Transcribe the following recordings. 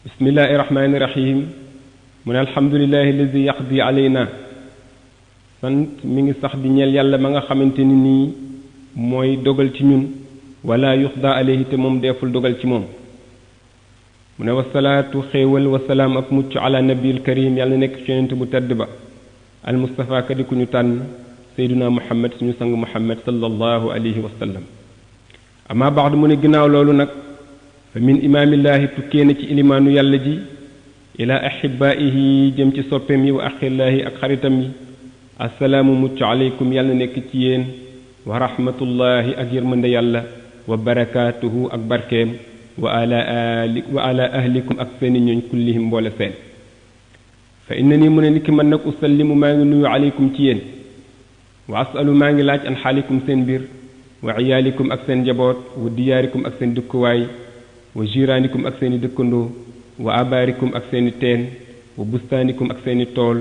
bismillahi rahmaani rahim mu ne alhamdulillahi alladi yaqdi alayna sant mi ngi sax di ñeel yàlla ma nga xamante ni nii mooy dogal ci ñun wala yuxda alayhi te moom deeful dogal ci moom mu ne wasalaatu xéewal wasalaam ak mucc ala nabiil karim yàlla nekk ci yonent bu tedd ba al mustafa kadi ku ñu tànn sayduna muhammad suñu sang muhammad sallallahu alayhi wa sallam ama baadu mu ne ginnaaw loolu nag fa min imaamillaahi tukkee na ci ilimaanu yàlla ji ila ahibaihi jëm ci soppeem yi wa axillaahi ak xaritam yi assalaamu mucc aleykum yàlla nekk ci yéen wa rahmatullahi ak yërmande yàlla wa barakaatuhu ak barkeem wa ala ahlikum ak seeni ñooñ kullihim mboole seen fa inna nii mu ne niki man nag usallimu maa ngi nuyu aleykum ci yéen wa asalu maa ngi laaj an xaalikum seen mbir wa iyaalikum ak seen njaboot wa diyaarikum ak seen dëkkuwaay wa jiraanikum ak seeni dëkkandoo wa abaarikum ak seeni teen wa bustaanikum ak seeni tool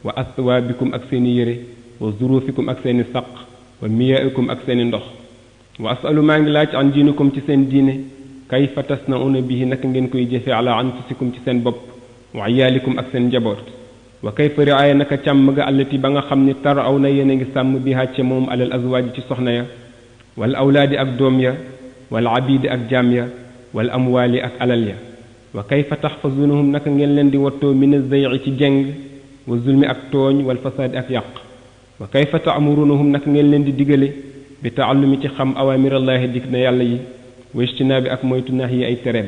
wa aswaabikum ak seeni yére wa zuruufikum ak seeni saq wa miyaa'ikum ak seeni ndox wa asalu maa ngi laaj an diinikum ci seen diine kayfa tasna'una bihi naka ngeen koy jëfe ala anfusikum ci seen bopp wa iyaalikum ak seen njaboot wa kayfa riaaya naka càmm ga allati ba nga xam ni taraw na yéen a ngi sàmm bi hàcce moom alal azwaaji ci soxna ya wal awlaadi ak doom ya wal abiidi ak jaam ya wal amwaali ak alal ya wa kayfa taxfazunahum naka ngeen leen di wattoo min az-zay'i ci jeng wa zulmi ak tooñ wal fasaadi ak yàq wa kayfa ta'murunahum naka ngeen leen di digale bi taallumi ci xam awaamirallaahi dig na yàlla yi wa ijtinaabi ak moytu nax yi ay tereem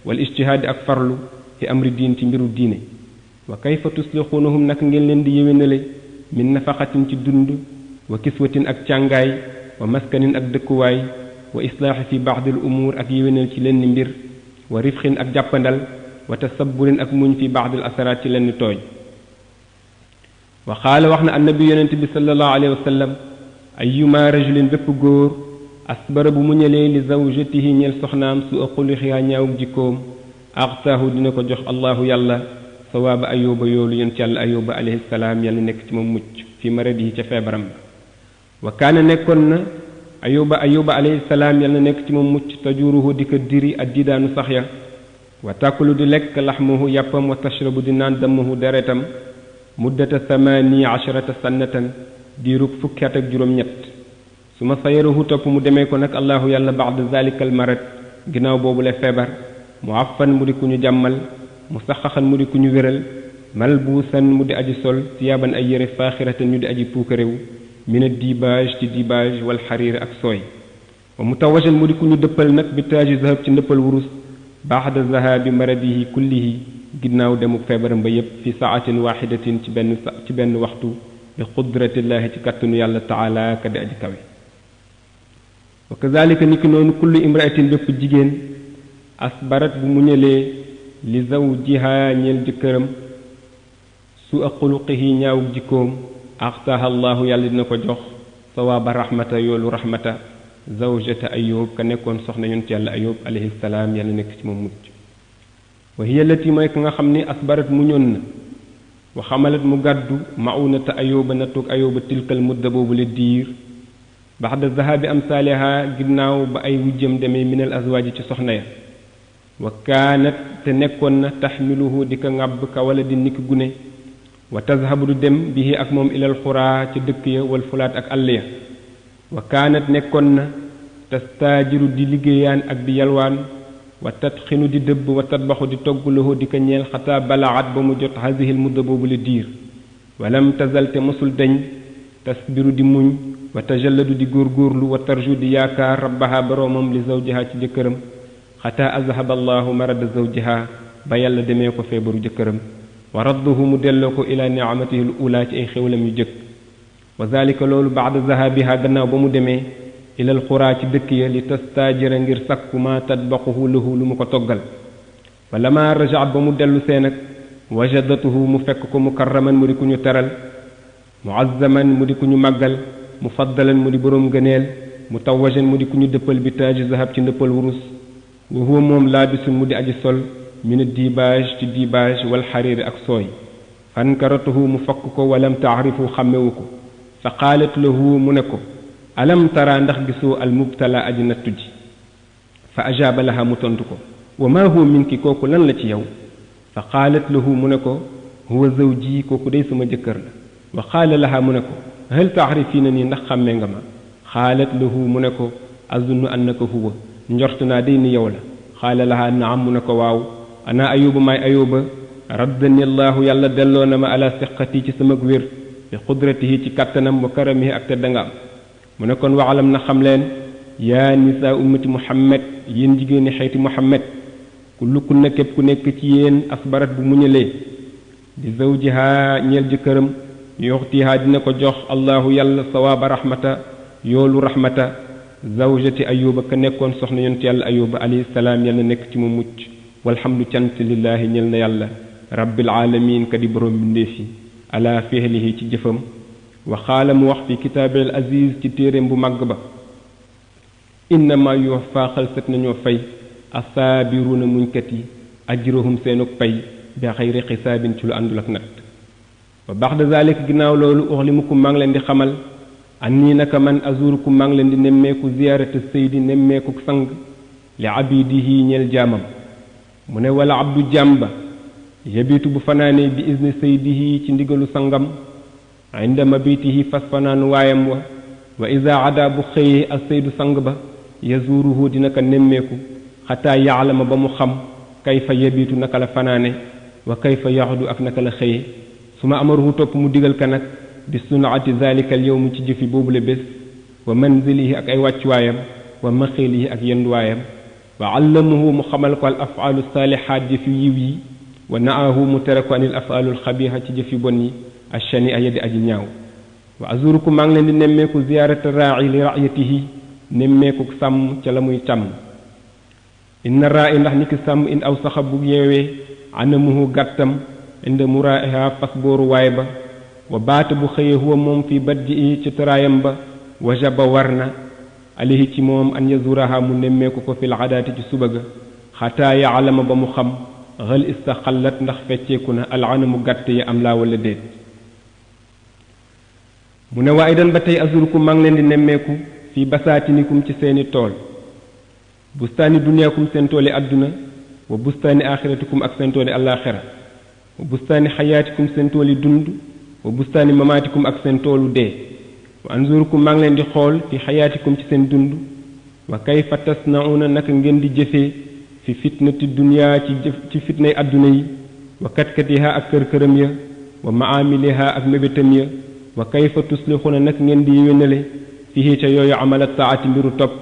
wal ijtihaadi ak farlu fi amri diin ci mbiru diine wa kayfa tuslixuunahum naka ngeen leen di yéwénale min nafaqatin ci dund wa kiswatin ak càngaay wa maskanin ak dëkkuwaay wa islaaxi fi baadil umuur ak yéwénal ci lenn mbir wa rifxin ak jàppandal wa tasabburin ak muñ fi baadil asaraat ci lenn tooñ wa qaala wax na annabi yonent bi sallallahu alayhi wa sallam ayyuma rajulin bépp góor asbara bu muñalee li zawjatihi ñeel soxnaam su aqulixiyaa ñaawug jikkoom axtaahu dina ko jox allahu yàlla sawaaba ayóba yoolu yonent yàlla ayóba alayhi salaam yàlla nekk ci moom mucc fi maradihi ca feebaram ba wa kaana nekkoon na ayóba alayhi salaam yàlla nekk ci moom mucc tajuruhu di ko diri ak diidaanu sax ya wa tàkkulu di lekk laxmuhu yàppam wa tashrabu di naan dammuhu deretam muddata 18 sannatan diirug fukki at ak juróom-ñett su ma sayarahu topp mu demee ko nag allahu yàlla ba'da zalikal marad ginnaaw boobu la feebar mu affan mu di ku ñu jàmmal mu saxaxan mu di ku ñu wéral malbuusan mu di aji sol siyaaban ay yére faaxiratan ñu di aji puukarewu mina dibaaj ci dibaaj wal xariir ak sooy wa mutawajan mu di ku ñu dëppal nag bi taaji zahab ci ndëppal wurus ba'da zahabi maradihi kullihi ginnaaw demuk feebaram ba yépp fi saatin waxidatin ci benn waxtu bi qudratillahi ci kàttanu yàlla taala ka di aji kawe wa kazalika niki noonu kullu imraatin bépp jigéen asbarat bu mu ñëlee li zawjiha ñeel jëkkëram su a xuluqihi ñaawuk jikkoom axtaaha allahu yàlla dina ko jox sawaaba rahmata yoolu rahmata zawjata ayub ka nekkoon soxna yonent yàlla ayub alayhi salaam yàlla nekk ci moom mucc wa hiya lati mooy ka nga xam ni asbarat mu ñoon na wa xamalat mu gàddu maunata ayuba nattuug ayuba tilkal mudda boobu la diir baxda zahabi am saaliha ginnaaw ba ay wujjam demee minal azwaaji ci soxna ya wa kaanat te nekkoon na taxmiluhu di ko ŋàbb ka wala di niki gune wa tazhabu du dem bihi ak moom ilal xuraa ca dëkk ya wal fulaat ak àll ya wa kaanat nekkoon na tastaajiru di liggéeyaan ak di yalwaan wa tatxinu di dëbb wa tatbaxu di togg lahu di ko ñeel xataa balaat ba mu jot hazihil mudda boobu la diir walam tazal te mosul dañ tasbiru di muñ wa tajalladu di góorgóorlu wa tarju di yaakaar rabbaha boroomam li zawjiha ci jëkkëram xataa azhaba allahu marada zawjiha ba yàlla demee ko feebaru jëkkëram wa radduhu mu delloo ko ila ni'amatihi al ula ci ay xewlam yu jëkk wa zalika loolu baada zahabiha gannaaw ba mu demee ilal xuraa ci dëkk ya li tastaajira ngir sakku ma tatbaquhu lahu lu mu ko toggal wa lama rajaat ba mu dellu see nag wajadatuhu mu fekk ko mukarraman mu di ku ñu teral muazzaman mu di ku ñu màggal mufaddalan mu di boroom gëneel mutawajan mu di ku ñu dëppal bi taaji zahab ci ndëppal wurus wa huwa moom laabisun mu di aji sol min dibaaj ci dibaaj wal xariiri ak sooy fankaratuhu mu fakk ko walam taarifu xàmmewu ko fa qaalat lahu mu ne ko alam tara ndax gisoo al mubtala aji nattu ji fa ajaaba laha mu tontu ko wa ma huwa minki kooku lan la ci yow fa qaalat lahu mu ne ko huwa zawji kooku day sama jëkkër la wa qaala laha mu ne ko hal taarifina nii ndax xàmmee nga ma qaalat lahu mu ne ko azunnu annaka huwa njort naa day ni yow la qaala laha naam mu ne ko waaw ana ayuba maay ayuba raddani allahu yàlla delloo na ma ala siqati ci sama wér bi qudratihi ci kàttanam wa karamihi ak tedda nga am mu ne kon waxalam na xam leen yaa nisaa ummati muhammad yéen jigéeni xeyti muhammad kullukunna képp ku nekk ci yéen asbarat bu muñalee di zawjiha ñeel jëkkëram yoxtiha dina ko jox allahu yàlla sawaaba rahmata yoolu rahmata zawjati ayuba ka nekkoon soxna yonent yàlla ayuba alayhi salaam yàlla nekk ci mu mucc walhamdu cant lillaahi ñel na yàlla rabbil alamin ka di borom bindeefi ala fihlihi ci jëfam wa qaala mu wax fi kitaabil aziz ci téeréem bu màgg ba innama yuwaffa xalsat nañoo fay asaabiruuna muñkat yi ajrahum seenug pay bi xayri xisaabin ci lu àndul ak natt wa baxda zalik ginnaaw loolu uxlimukum maa ngi leen di xamal annii naka man azurukum maa ngi leen di nemmeeku ziyaarata saydi nemmeeku sang li abidihi ñeel jaamam mu ne wala abdu jàmba yabitu bu fanaanee bi izni saydihi ci ndigalu sangam inda mabitihi fas fanaanu waayam wa iza ada bu xëyee al saydu sang ba yazuruhu dina ko nemmeeku xataa yaalama ba mu xam kayfa yabitu naka la fanaane wa kayfa yaxdu ak naka la xëyee su ma amaruhu topp mu digal ka nag bi sunaati zalika al yawm ci jëfi boobule bés wa manzilihi ak ay wàccuwaayam wa maxiilihi ak yenduwaayam wa allamahu mu xamal ko al afaalu saalihaat jëfi yiw yi wa naahu mu tere ko anil afaalu alxabiha ci jëfi bon yi ashani a yedi aji ñaaw wa azurukum maa ngi leen di nemmeeku ziyaarata raa'i li ra'yatihi nemmeeku sàmm ca la muy tàmm inna raa'i ndax ni ki sàmm in aw saxa bu yeewee anamuhu gàttam inda muraa'iha fas booru waay ba wa baata bu xëyee huwa moom fi badji ci tëraayam ba wajaba war na alayhi ci moom an yazuraha mu nemmeeku ko fil adaati ci suba ga xataa yaalama ba mu xam xal istaxallat ndax fecceeku na alanamu gàtt yi am laa wala déet mu ne waaye dan ba tey azurukum maa ngi leen di nemmeeku fii basaatinikum ci seeni tool bustaani duniyakum seen tooli àdduna wa bustaani axiratikum ak seen tooli àllaaxira wa bustaani xayaatikum seen tooli dund wa bustaani mamaatikum ak seen toolu dee wa anzurukum maa ngi leen di xool fi xayaatikum ci seen dund wa kayfa tasnauna naka ngeen di jëfee fi fitnati dunya ci fitnay àdduna yi wa katkatiha ak kër-këram ya wa maamiliha ak mébétam ya wa kayfa tuslixuna naka ngeen di yéwénale fihi ca yooyu amala taati mbiru topp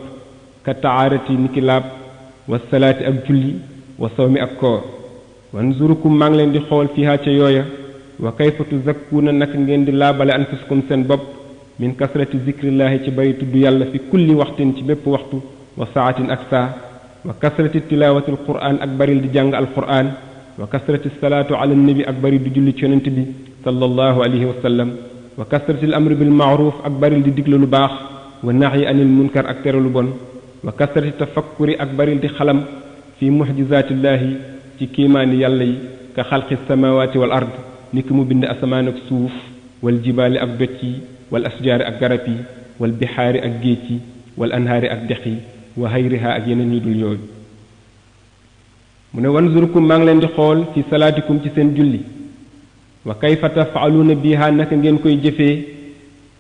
ka taarati niki laab wa salaati ak julli wa sawmi ak koor wa anzurukum maa ngi leen di xool fiha ca yooya wa kayfa tuzakkuuna naka ngeen di laabale anfusakum seen bopp min kasrati zikrillahi ci bari tudd yàlla fi kulli waxtin ci bépp waxtu wa saatin ak saa wa kasrati tilawati alquran ak baril di jàng alquran wa kasrati salaatu ala nabi ak bari di julli ci yonent bi sallallahu alayhi wa sallam wa kasrati al amri bil maaruf ak baril di digle lu baax wa naxyi anil munkar ak tere lu bon wa kasrati tafakkuri ak baril di xalam fi muxjizaatillahi ci kiimaani yàlla yi ka xalqi samawaati wal ard ni ki mu bind asamaan ak suuf wal jibaali ak doj yi wal asjaari ak garab yi wal bixaari ak géej yi wal anhaari ak dex yi wa hayriha ak yeneen yu dul yooyu mu ne wanzurukum maa ngi leen di xool fi salaatikum ci seen julli wa kayfa tafaaluuna biha naka ngeen koy jëfee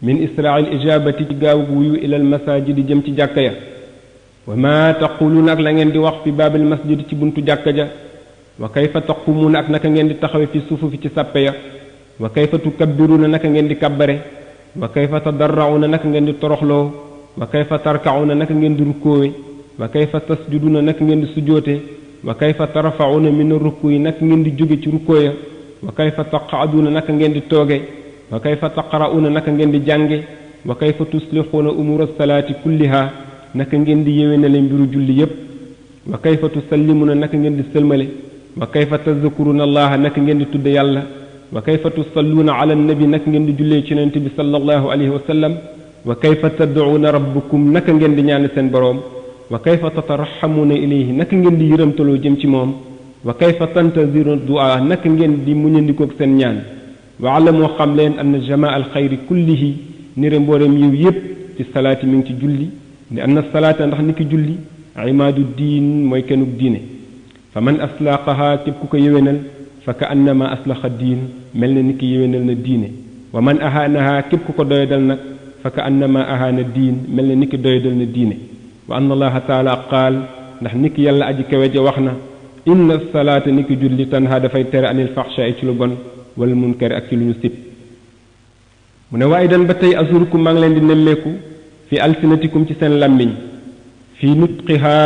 min israil ijabati ci gaaw wuyu ilal masajidi jëm ci jàkka ya wa ma taquluuna ak la ngeen di wax fi baabil masjid ci buntu jàkka ja wa kayfa taqumuuna ak naka ngeen di taxawe fi sufufi ci sàppe ya wa kayfa tukabbiruuna naka ngeen di kabbare wa kayfa tadarrauna naka ngeen di toroxloo wa kayfa tarkauna naka ngeen di rukkoowe wa kayfa tasjuduuna naka ngeen di sujoote wa kayfa tarfauna min rukuyi naka ngeen di jóge ci rukkooya wa kayfa taqaduuna naka ngeen di tooge wa kayfa taqra'uuna naka ngeen di jànge wa kayfa tuslixuuna umura salaati kulliha naka ngeen di yéwénale mbiru julli yépp wa kayfa tusallimuuna naka ngeen di sëlmale wa kayfa tazkuruuna allaha naka ngeen di tudde yàlla wa kayfa tusalluuna ala nabi naka ngeen di jullee ci yonent bi sallallahu alayhi wa sallam wa kayfa tad'uuna rabbukum naka ngeen di ñaan seen boroom wa kayfa tataraxamuuna ilayhi naka ngeen di yërëmtaloo jëm ci moom wa kayfa tantaziruuna du'a naka ngeen di muñandikook seen ñaan wa alamoo xam leen anna jamaa al xayri kullihi nire mbooreem yiw yépp ci salaati mi ngi ci julli li anna salaata ndax ni ki julli imaadu diin mooy kenuk diine fa man aslaqaha képp ku ko yéwénal fa ka annama aslaxa diin mel na ni ki yéwénal na diine wa man ahaanaha képp ku ko doyadal nag fa ka annama ahaana diin mel na ni ki doyadal na diine wa anna allaha taala qaal ndax ni ki yàlla aji kawe ja wax na inna salaata ni ki julli tanha dafay tere anil faxsha ci lu bon wal munkari ak ci lu ñu sib mu ne waaye dan ba tey azurukum maa ngi leen di nemmeeku fi alsinatikum ci seen làmmiñ fi nutqiha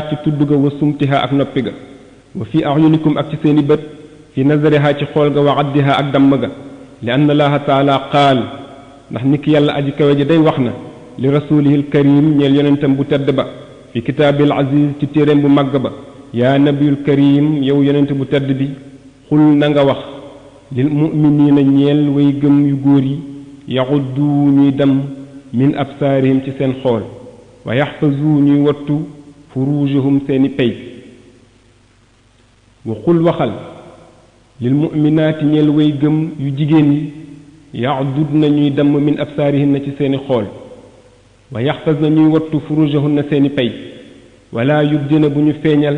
ci tudd ga wa sumtiha ak noppi ga wa fi ayunikum ak ci seeni bët fi nazariha ci xool ga wa addiha ak damm ga li anna allaha taala qaal ndax ni ki yàlla aji kawe ji day wax na li rasulihi alkarim ñeel yonentam bu tedd ba fi kitaabil aziz ci téeréem bu màgg ba yaa nabiyul karim yow yonent bu tedd bi xul na nga wax lil mu'minina ñeel way gëm yu góor yi yaxuddu ñuy dem min absaarihim ci seen xool wa yaxfazu ñuy wattu furujahum seeni pey wa xul waxal lil mu'minaati ñeel way gëm yu jigéen yi yaxdud na ñuy dem min absaarihin na ci seeni xool wa yaxfaz na ñuy wattu furujahun na seeni pey wala yubdina bu ñu feeñal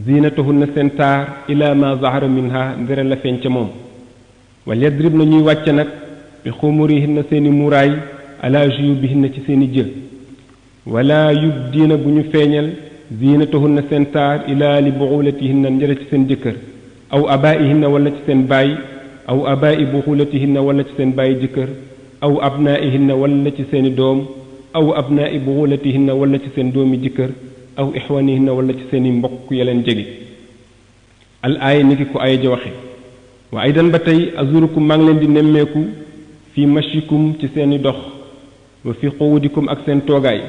zinatahun na seen taar ila ma zahara minha ndere la feeñ ca moom wal yadrib na ñuy wàcce nag bi xumurihin na seeni muraay ala juyubihin na ci seeni jë wala yubdina bu ñu feeñal zinatahun na seen taar ila li buxulatihin na ndere ci seen jëkkër aw abaihin na wala ci seen baay aw abai buxulatihin na wala ci seen baay jëkkër aw abnaihin na wala ci seeni doom aw abnai buxulatihin na wala ci seen doomi jëkkër aw ixwanihin na wala ci seeni mbokk ya leen jege al aaya ni ki ko aaya ja waxe wa aydan ba tey azurukum maa ngi leen di nemmeeku fi mashikum ci seeni dox wa fi quudikum ak seen toogaay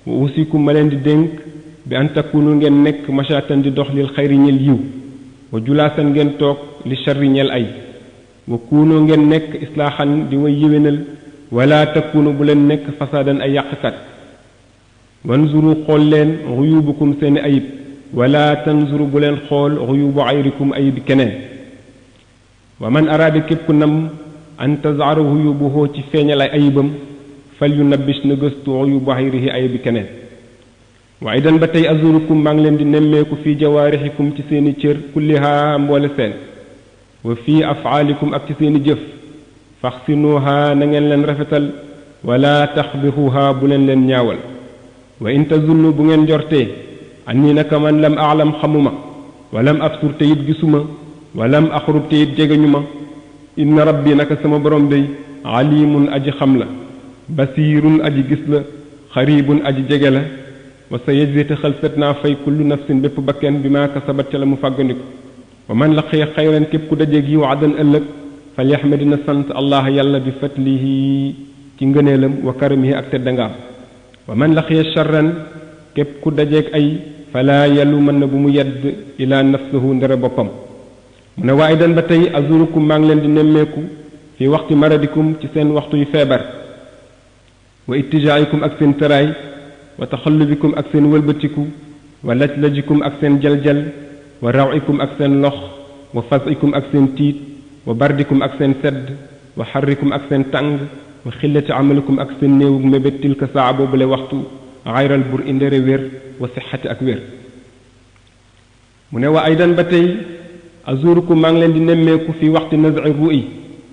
wa usikum ma leen di dénk bi an takunu ngeen nekk mashatan di dox lil xayri ñel yiw wa julaasan ngeen toog li sharri ñel ay wa kuunoo ngeen nekk islaaxan di way yéwénal wala takunu bu leen nekk fasaadan ay yàqkat wanzuru xool leen xuyubukum seeni ayib wala tanzuru bu leen xool xuyubu ayrikum ayib keneen wa man araada képp ku nam an tazara xuyubuhoo ci feeñal ay ayibam fal yu nabbis na gëstu xuyubu ayrihi ayibi keneen waaye dan ba tey azurukum maa ngi leen di nemmeeku fii jawaarixikum ci seeni cër kulliha mboole seen wa fii afaalikum ak ci seeni jëf faxsinuha na ngeen leen rafetal wala taxbixuha bu leen leen ñaawal wa in tazunnu bu ngeen jortee anni naka man lam aalam xamuma walam absur te it gisuma walam axrub te it jegeñu ma inna rabbi naka sama borom day alimun aji xam la basiirun aji gis la xaribun aji jege la wa sa yejzi te xalsat naa fay kullu nafsin bépp bakken bi maa kasabat ca la mu fàggandiku wa man laqiya xayran képp ku dajeeg yiw adan ëllëg fal yaxmadina sant allah yàlla bi fatlihi ci ngëneelam wa karamihi ak teddangaam wa man laqiya charran képp ku dajeeg ay fala yàllu mën na bu mu yedd ila nafsahu ndere boppam mu ne waaye dan ba tey azurukum maa ngi leen di nemmeeku fi waxti maradikum ci seen waxtu yu feebar wa ittijaayikum ak seen tëraay wa taxallubikum ak seen wëlbatiku wa lajlajikum ak seen jaljal wa rawikum ak seen lox wa fasikum ak seen tiit wa bardikum ak seen sedd wa xarrikum ak seen tàng wa xillati amalikum ak seen néewug mébét tilka saa boobule waxtu xayral bur indere wér wa sixati ak wér mu ne wa aydan ba tey azurukum maa ngi leen di nemmeeku fi waxti naz'i ru'i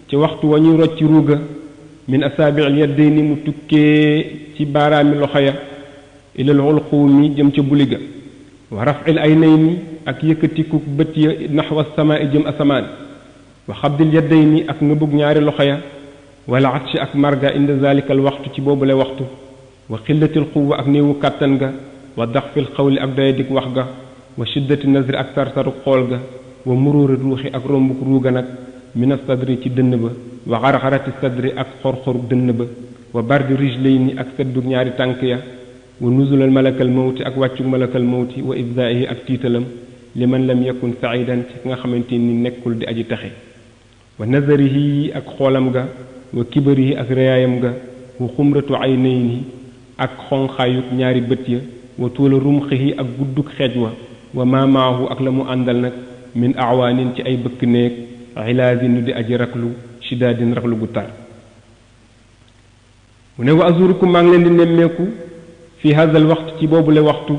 ci waxtu wa ñuy rocc ruuga min asaabi'il yaddayni mu tukkee ci baaraami loxo ya ilal xulquumi jëm ca buliga wa raf'il aynayni ak yëkkatiku bët ya naxwa samaa'i jëm asamaan wa xabdil yaddayni ak nga bëgg ñaari loxo ya wala atshi ak marga inda zalikal waxtu ci boobule waxtu wa xillatil quwwa ak néewu kàttan ga wa daxfil xawli ak doyadik wax ga wa shiddati nazri ak tartaru xool ga wa muruuri ruuxi ak rombuk ruuga nag mina sadri ci dënn ba wa xarxarati sadri ak xorxoru dënn ba wa bardi rijlayni ak seddu ñaari tànk ya wa nuzulal malakal mawti ak wàccuk malakal mawti wa ibzaahi ak tiitalam li man lam yakun saidan ci nga xamante ni nekkul di aji taxe wa nazarihi ak xoolam ga wa kibarihi ak reyaayam ga wa xumratu aynayni ak xonqaayuk ñaari bët ya wa tuula rumxihi ak gudduk xeej wa maamaahu ak la mu àndal nag min awaanin ci ay bëkk néeg xilaasi nu di aji raklu shidaadin raklu gu tar mu ne wa azurukum maa ngi leen di nemmeeku fi hadal waxtu ci boobule waxtu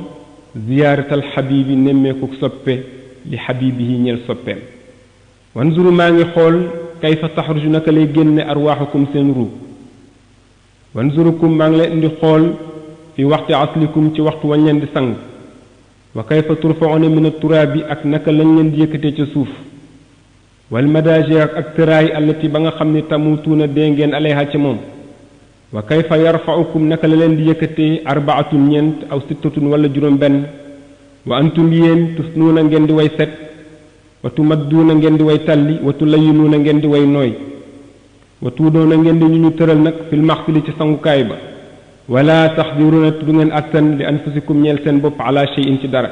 ziyaaratal xabibi nemmeeku soppe li xabibihi ñeel soppeem wanzuru maa ngi xool kayfa taxruju naka lay génne arwaaxukum seen ruu wanzurukum maa ngi leen di xool fi waxti aslikum ci waxtu wañ leen di sang wa kayfa turfauna min turaabi ak naka lañ leen di yëkkatee ca suuf wal madaaji ak tëraay allati ba nga xam ne tamutuuna dee ngeen alayha ci moom wa kayfa yarfaukum naka la leen di yëkkatee arbaatun ñeent aw sittatun wala juróom benn wa antum yéen tusnuuna ngeen di way set wa tumadduuna ngeen di way talli wa tulayinuuna ngeen di way nooy wa tuudoona ngeen di ñu tëral nag fil maxfili ci sangukaay ba wala taxdiruuna du ngeen attan li anfusikum ñeel seen bopp ala shay'in ci dara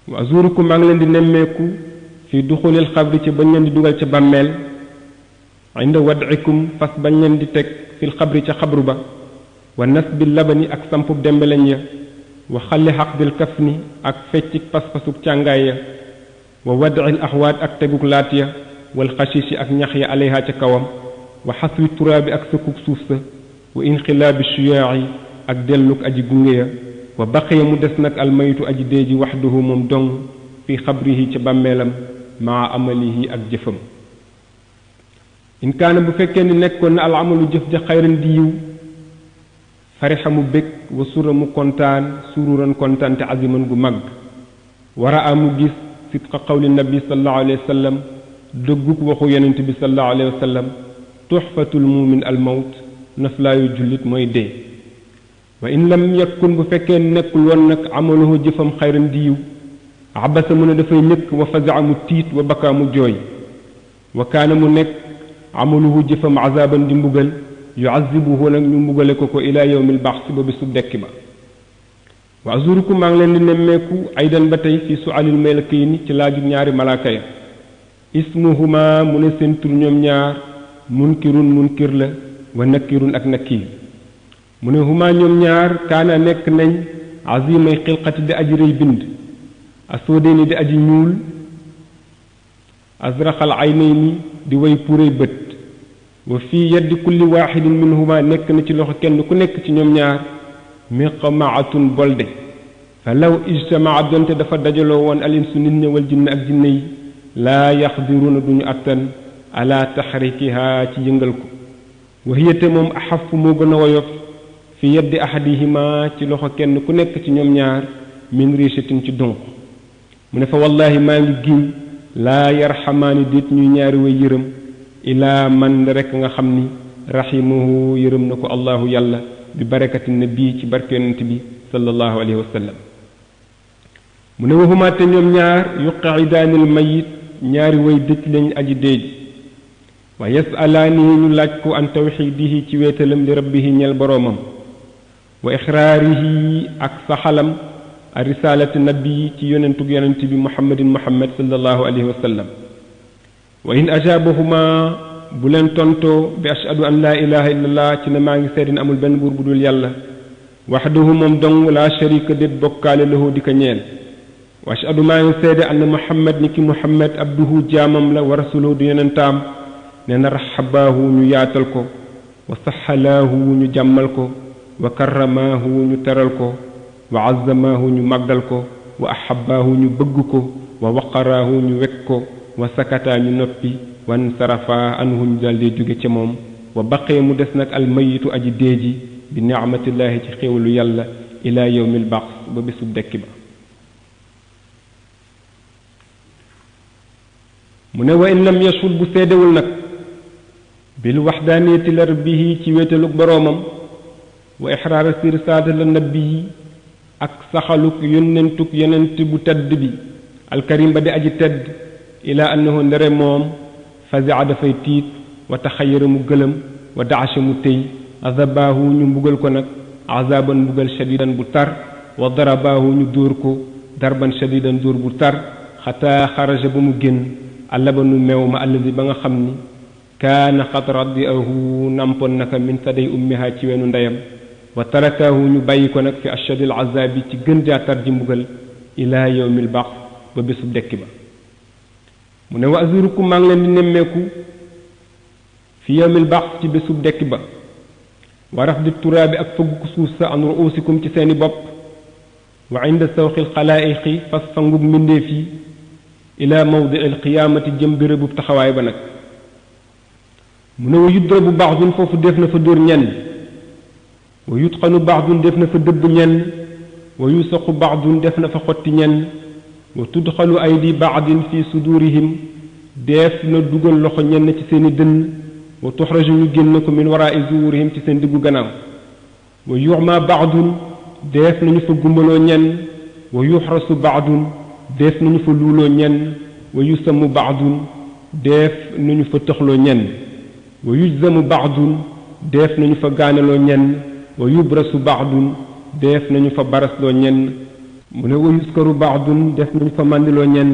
wa azurukum maa ngi leen di nemmeeku fi duxulil xabri ci bañ leen di dugal ca bàmmeel inda wad'ikum fas bañ leen di teg fil xabri ca xabru ba wa nasbil labani ak sampub dembeleñ ya wa xalli xaqdil kafni ak feccik pas-pasuk càngaay ya wa wad'il axwaat ak teguk laat ya wal xashiishi ak ñax ya alayha ca kawam wa xaswi turaabi ak sëkkuk suuf sa wa inxilaabi shuyaa'i ak delluk aji gunge ya wa baqiya mu des nag almaytu aji dee ji waxduhu moom dong fi xabrihi ca bàmmeelam maa amalihi ak jëfam in kaana bu fekkee ni nekkoon na al amalu jëf ja xayran di yiw farixa mu bég wa sura mu kontaan sururan kontaan te aziman gu mag wara a mu gis sidqa qawli nabi sallallahu alayhi wa sallam dëgguk waxu yonent bi sallallahu alayhi wa sallam tuxfatul muumin al mawt naflaayu jullit mooy dee wa in lam yakun bu fekkee nekkul woon nag amaluhu jëfam xayran di yiw abasa mu ne dafay ñëkk wa fasaa mu tiit wa bakkaa mu jooy wa kaana mu nekk amaluhu jëfam azaban di mbugal yuazibuhu nag ñu mbugale ko ila yawmil baxsi ba bisu dekki ba wa azurukum maa ngi leen di nemmeeku aydan ba tey fi sualil malakayni ci laaju ñaari malaaka ya ismuhuma mu ne seen tur ñoom ñaar munkirun munkir la wa nakirun ak nakiir mu ne huma ñoom ñaar kaana nekk nañ azimay xilqati di aji rëy bind aswadayni di aji ñuul azraxal aynayni di way puréy bët wa fii yaddi kulli waaxidin minhuma nekk na ci loxo kenn ku nekk ci ñoom ñaar miqmaatun bolde fa law ijtamaa donte dafa dajaloo woon alinsu nit ñi wal jinne ak jinne yi laa yaxdiruuna duñu attan ala taxrikiha ci yëngal ko wa hiyate moom axafu moo gën a woyof fi yaddi ahadihima ci loxo kenn ku nekk ci ñoom ñaar min richatin ci donk mu ne fa wallahi maa ngi giñ laa yarxamaani déet ñuy ñaari way yërëm ilaa man rekk nga xam ni raximahu yërëm na ko allahu yàlla bi barakati nabi ci barke yonent bi sallallahu alayhi wa sallam mu ne waxumaa te ñoom ñaar yuqaidaanil mayit ñaari way dëj lañ aji déej wa yasalaani ñu laaj ko an tawxidihi ci wéetalam li rabbihi ñeel boroomam wa ixraarihi ak saxalam a risalati nabi ci yonentug yonent bi muhammadin muhammad sallallahu alayhi wa sallam wa in ajaabahuma bu leen tontoo bi ashhadu an laa ilaha illallah ci ne maa ngi seedin amul benn buur bu dul yàlla waxdahu moom dong laa sharika déet bokkaale lahu di ko ñeel wa ashhadu maa ngi seede anna muhammad ni ki muhammad abduhu jaamam la wa rasuluhu di yonentaam nee na raxabaahu ñu yaatal ko wa saxalaahu ñu jàmmal ko wa karramaahu ñu teral ko wa azzamaahu ñu màggal ko wa ahabaahu ñu bëgg ko wa waqaraahu ñu wekk ko wa sakataa ñu noppi wan sarafa anhu ñu daldi jóge ca moom wa baqee mu des nag almayitu aji déeji bi ni'matillaahi ci xéewalu yàlla ila yawmil ba'th ba bésu dekki ba mu ne wa in lam yashhud bu seedewul nag bil waxdaaniyati la rabbihi ci wéetaluk boroomam wa ixraara sirsaata la nabiyi ak saxaluk yónnentuk yonent bu tedd bi alkarim ba di aji tedd ila annahu ndere moom fazia dafay tiit wa taxayara mu gëlëm wa daasha mu tëy azabaahu ñu mbugal ko nag azaban mbugal shadidan bu tar wa darabaahu ñu dóor ko darban shadidan dóor bu tar xataa xaraja ba mu génn allabanu meew ma alladi ba nga xam ni kaana xat radiahu nampoon naka min saday ummiha ci weenu ndeyam wa tarakaahu ñu bàyyi ko nag fi ashadil azabi ci gën jaatar ji mbugal ila yawmil ba'th ba bésub dekki ba mu ne wa azurukum maa ngi leen di nemmeeku fi yawmil ba'th ci bésub dekki ba wa rafdi turaabi ak fëgg suuf sa an ruusikum ci seeni bopp wa inda sawxil xalaa'iqi fas fangub mbindeef yi ila mawdi alqiyaamati jëm bérébub taxawaay ba nag mu ne wa yudrabu ba'dun foofu def na fa dóor ñenn wa yutqanu ba'dun def na fa dëbb ñenn wa yusaqu ba'dun def na fa xotti ñenn wa tudxalu aydi ba'din fi sudurihim def na dugal loxo ñenn ci seeni dënn wa tuxraju ñu génn ko min waraa'i zuhurihim ci seen diggu gannaaw wa yuxma ba'dun def nañu fa gumbaloo ñenn wa yuxrasu ba'dun def nañu fa luuloo ñenn wa yusammu ba'dun def nañu fa tëxloo ñenn wa yujzamu ba'dun def nañu fa gaanaloo ñenn wa yubrasu ba'dun def nañu fa barasloo ñenn mu ne wa yuskaru ba'dun def nañu fa màndiloo ñenn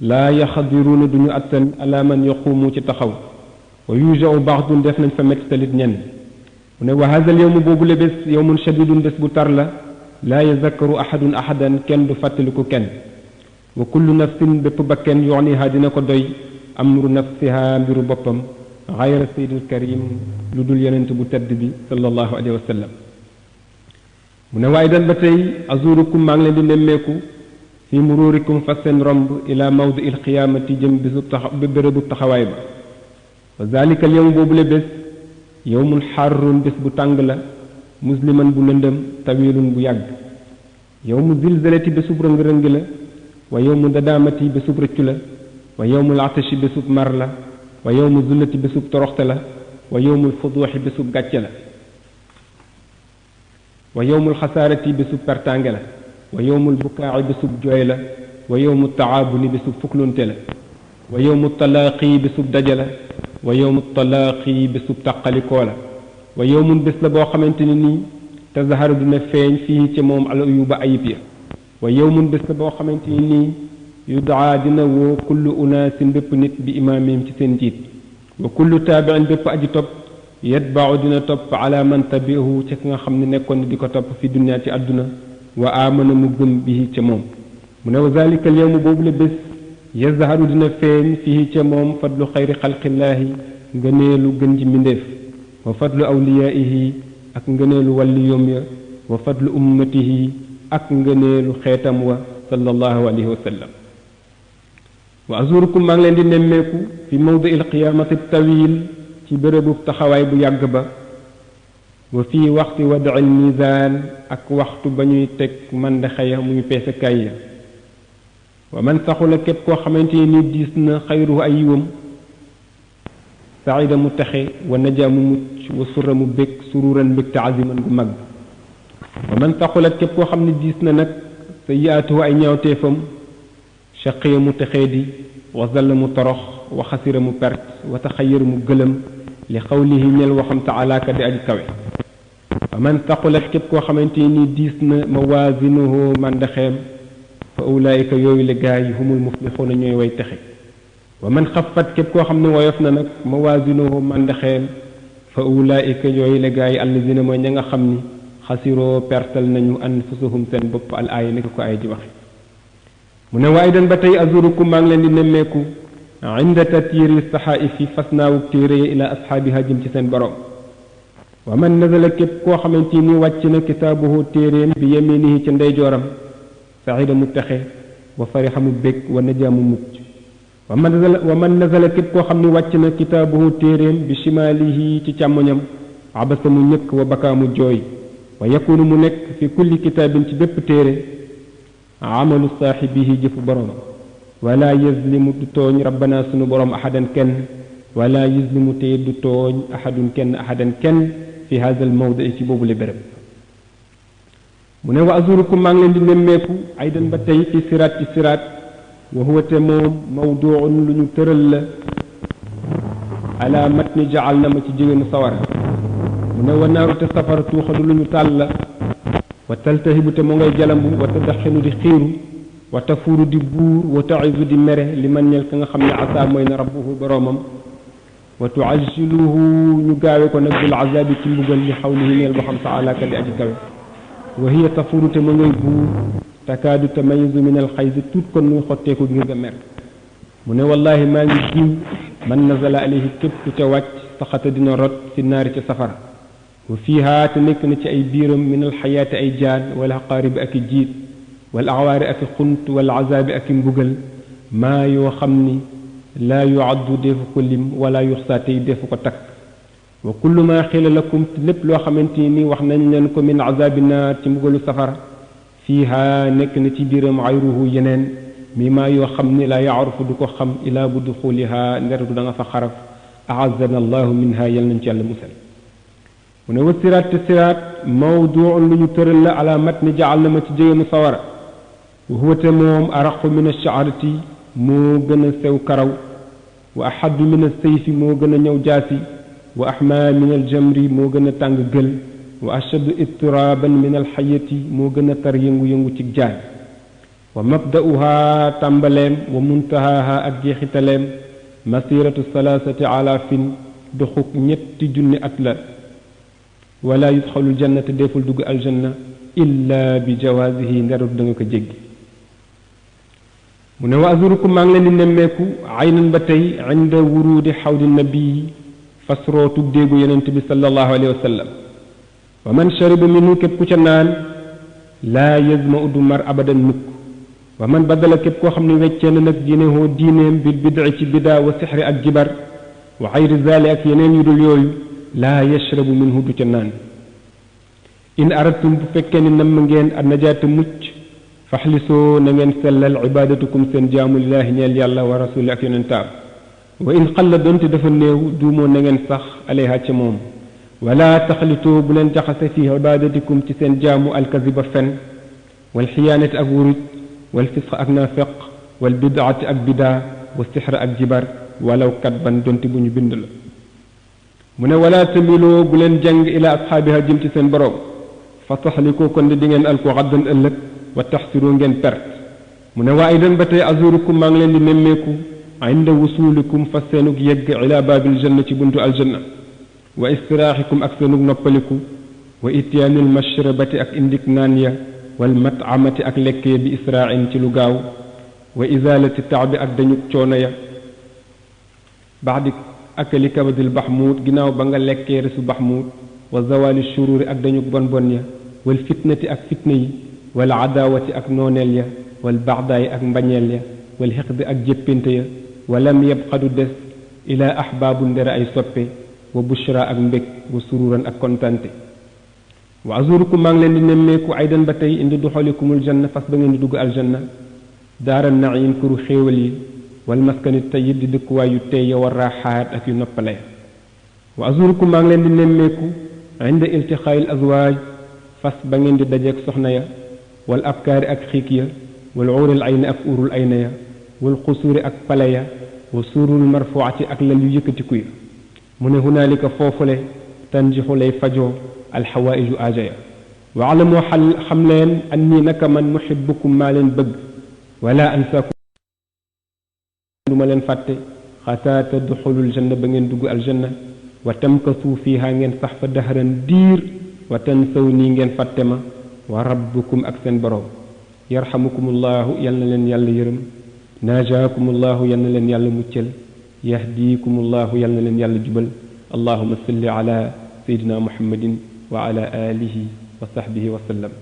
laa yaxadiruuna duñu attan ala man yaquumu ci taxaw wa yujau ba'dun def nañ fa mettalit ñenn mu ne wa hada al yawmu boobu le bés yawmun shadidun bés bu tar la laa yazakkaru ahadun ahadan kenn du fàttaliku kenn wa kullu nafsin bépp bakken yoniha dina ko doy amru nafsiha mbiru boppam xayra sayyidil karim lu dul yonent bu tedd bi sallallahu alayhi wa sallam mu ne waaye dan ba tey azurukum maa ngi leen di nemmeeku fi mururikum fa seen romb ila mawdi il qiyaamati jëm bisub bérébu taxawaay ba wa zalika al yawm boobu le bés yawmun xarrun bés bu tàng la musliman bu lëndëm tawilun bu yàgg yawmu zilzalati bésub rëng-rëng la wa yawmu dadaamati bésub rëccu la wa yawmul atashi bésub mar la wa yawmu zullati bésub toroxte la wa yawmul fuduuxi bésub gàcce la wa yawmul xasaarati bésub pertange la wa yawmul bukaaci bésub jooy la wa yawmu taabuni bésub fuklunte la wa yawmu talaaqi bésub daje la wa yawmu talaaqi bésub tàqalikoo la wa yawmun bés la boo xamante ni nii tazaharu dina feeñ fii ci moom al uyuba ayib ya wa yawmun bés la boo xamante ni nii yudaa dina woo kullu unaasin bépp nit bi imaamihim ci seen njiit wa kullu taabiin bépp aji topp yatbau dina topp ala man tabiahu ci ki nga xam ne nekkoon di ko topp fi dunia ci àdduna wa amana mu gëm bihi ca moom mu ne wa zalika al yawmu boobu la bés yazharu dina feeñ fii ca moom fadlu xayri xalqillaahi ngëneelu gën ji mbindéef wa fadlu awliyaihi ak ngëneelu wàlliyoom ya wa fadlu ummatihi ak ngëneelu xeetam wa sallallahu alayhi wa sallam wa azurukum maa ngi leen di nemmeeku fi mawdi il qiyaamati tawil ci bérébu taxawaay bu yàgg ba wa fii waxti wad'il mizaan ak waxtu ba ñuy teg mandaxe ya muy peesekaay ya wa man saxula képp koo xamante ni diis na xayruhu ay yiwam saida mu texe wa najaa mu mucc wa surra mu bég sururan mbégte aziman gu mag wa man saxulat képp koo xam ne diis na nag sayyi'atuhu ay ñaawteefam shaqiya mu texee di wa zalla mu torox wa xasira mu perte wa taxayyara mu gëlëm li xawlihi ñel waxam taala ka di aji kawe wa man taqulat képp koo xamante ni diis na mawaazinuhu mandaxeem fa ulaayika yooyu la gaa yi humul muflixuuna ñooy way texe wa man xafat képp koo xam ne woyof na nag mawaazinuhu mandaxeem fa ulaayika yooyu la gaa yi allazina mooy ña nga xam ni xasiroo pertal nañu anfusahum seen bopp al aaya ni ko ay ji waxe mu ne waaye dan ba tey azurukum maa ngi leen di nemmeeku inda tatyiiri saxaa'ifi fas naawu téere ila asxaabiha jëm ci seen borom wa man nazala képp koo xamante ni wàcc na kitaabuhu téeréem bi yaminihi ca ndeyjooram saxida mu texe wa farixa mu bég wa najaa mu mucc wa man nazala képp koo xam ni wàcc na kitaabuhu téeréem bi shimaalihi ci càmmoñam abasa mu ñëkk wa bakaa mu jooy wa yakunu mu nekk fi kulli kitaabin ci bépp téere amalu saaxibihi jëfu borom wala yazlimu du tooñ rabbana sunu borom ahadan kenn wala yuzlimu te du tooñ ahadun kenn ahadan kenn fi hada al mawdi ci boobu le béréb mu ne wa azurukum maa ngi leen di nemmeeku aydan ba tey fi siraat ci siraat wa huwa te moom mawduun lu ñu tëral la ala matni jaal na ma ci jigéenu sawara mu ne wa naaru te safara tuuxadu lu ñu tàll la wa taltahibu te mu ngay jalambu wa tadaxinu di xiiru wa tafuuru di buur wa taizu di mere li man ñel ka nga xam ne asaa mooy na rabbuhu boroomam wa tuajiluhu ñu gaawe ko nag bil azabi ci mbugal li xawlihi neel boo xam taala ka di aji kawe wa hiya tafuuru te mu ngay buur takaadu tamayizu min al xayzi tuut kon muy xotteeku ngir nga mer mu ne wallahi maa ngi giñ man nazala alayhi képp ku ca wàcc saxata dina rot fi naari ca safara wa fiiha te nekk na ci ay biiram min alxayaati ay jaan wala aqaaribi ak i jiit wal awaari ak i xunt wal azaabi ak i mbugal maa yoo xam ni laa yuaddu defu ko lim wala yuxsa tey defu ko takk wa kullu ma xila lakum lépp loo xamante ni wax nañ leen ko min azabi naar ci mbugalu safara fiiha nekk na ci biiram ayruhu yeneen mi maa yoo xam ni laa yaarufu du ko xam ilaa bu duxuliha nderetu da nga fa xaraf aazana allahu minha yal nañ ci yàlla musal mu ne wa siraat te siraat mawduun lu ñu tëral la ala matni jaal na ma ci jëgeenu sawara wa huwa te moom araqu min ash-sha'rati moo gën a sew karaw wa ahaddu min as-sayfi moo gën a ñëw jaasi wa ahma min al-jamri moo gën a tàng gël wa ashaddu ittiraban min al-hayati moo gën a tar yëngu-yëngu ci jaan wa mabda'uha tàmbaleem wa muntahaha ak jeexitaleem masiratu salaasati alaafin doxuk ñetti junni at la wala yudxalul jannata deful dugg aljanna illa bi jawaasihi nderut da nga ko jéggi mu ne wa azurukum maa ngi leen di nemmeeku aynan ba tey inda wuruudi xawdi nabii fasrootu déegu yonent bi sallallahu alayhi wa sallam wa man shariba minhu képp ku ca naan laa yazma udu mar abadan mukk wa man badala képp koo xam ne weccee na nag diinehoo diineem bil bid'i ci bidaa wa sixri ak jibar wa xayri zaali ak yeneen yu dul yooyu laa yashrabu minhu du ca naan in aradtum bu fekkee ni namm ngeen a najaata mucc faxlisoo na ngeen sellal ibadatukum seen jaamu lillaahi ñeel yàlla wa rasuli ak yonentaam wa in xalla doonte dafa néew duumoo na ngeen sax alayha ca moom wala taxalitoo bu leen jaxase fi ibadatikum ci seen jaamu alkaziba fen wal xiyaanati ak wuruj wal fisq ak naafeq wal bidaati ak bidaa wa sixra ak jibar walaw kat ban donte bu ñu bind la mu ne wala tamiloo bu leen jàng ila asxaabiha jëm ci seen borom fa taxlikoo kon di ngeen al ko xaddan ëllëg wa taxsiroo ngeen perte mu ne waa idan ba tey azurukum maa ngi leen di nemmeeku inda wusulikum fa seenug yegg ila baabil janna ci buntu aljanna wa istiraaxikum ak seenug noppaliku wa ityaanil mashrabati ak indik naan ya wal mat'amati ak lekk ya bi israa'in ci lu gaaw wa izaalati taabi ak dañu coono ya baxdi akali kabadil baxmuut ginnaaw ba nga lekkee resu baxmuut wa zawali shururi ak dañu bon bon ya wal fitnati ak fitna yi wal adaawati ak nooneel ya wal baxdaayi ak mbañeel ya wal xiqdi ak jéppinte ya walam yabqadu des ilaa ahbaabu ndere ay soppe wa bushra ak mbég wa sururan ak kontante wa azurukum maa ngi leen di nemmeeku aydan ba tey indi duxolikumul janna fas ba ngeen di dugg aljanna daara naim këru xéewal yi wal maskani tayyib di dëkkuwaay yu tey ya war raaxaat ak yu noppale wa azurukum maa ngi leen di nemmeeku inda iltixaayil azwaaj fas ba ngeen di dajeeg soxna ya wal abkaari ak xiik ya wal uuril ayni ak uurul ayna ya wal xusuuri ak pale ya wa suurul marfuati ak lal yu yëkkatiku ya mu ne hunaalika foofule tanjixu lay fajoo alxawaïju aaja ya wa alamoo xam leen anni naka man muhibbukum maa leen bëgg wala ansaakum du ma leen fàtte xataa tadxulul janna ba ngeen dugg aljanna wa tamkasu fiiha ngeen sax fa dahran diir wa tansaw nii ngeen fàtte ma wa rabbukum ak seen boroom yarxamukumullahu yal na leen yàlla yërëm naajaakumullahu yal na leen yàlla muccal yahdiikumullahu yal na leen yàlla jubal allahuma salli ala sayidina muhammadin wa ala alihi wa sahbihi wa sallam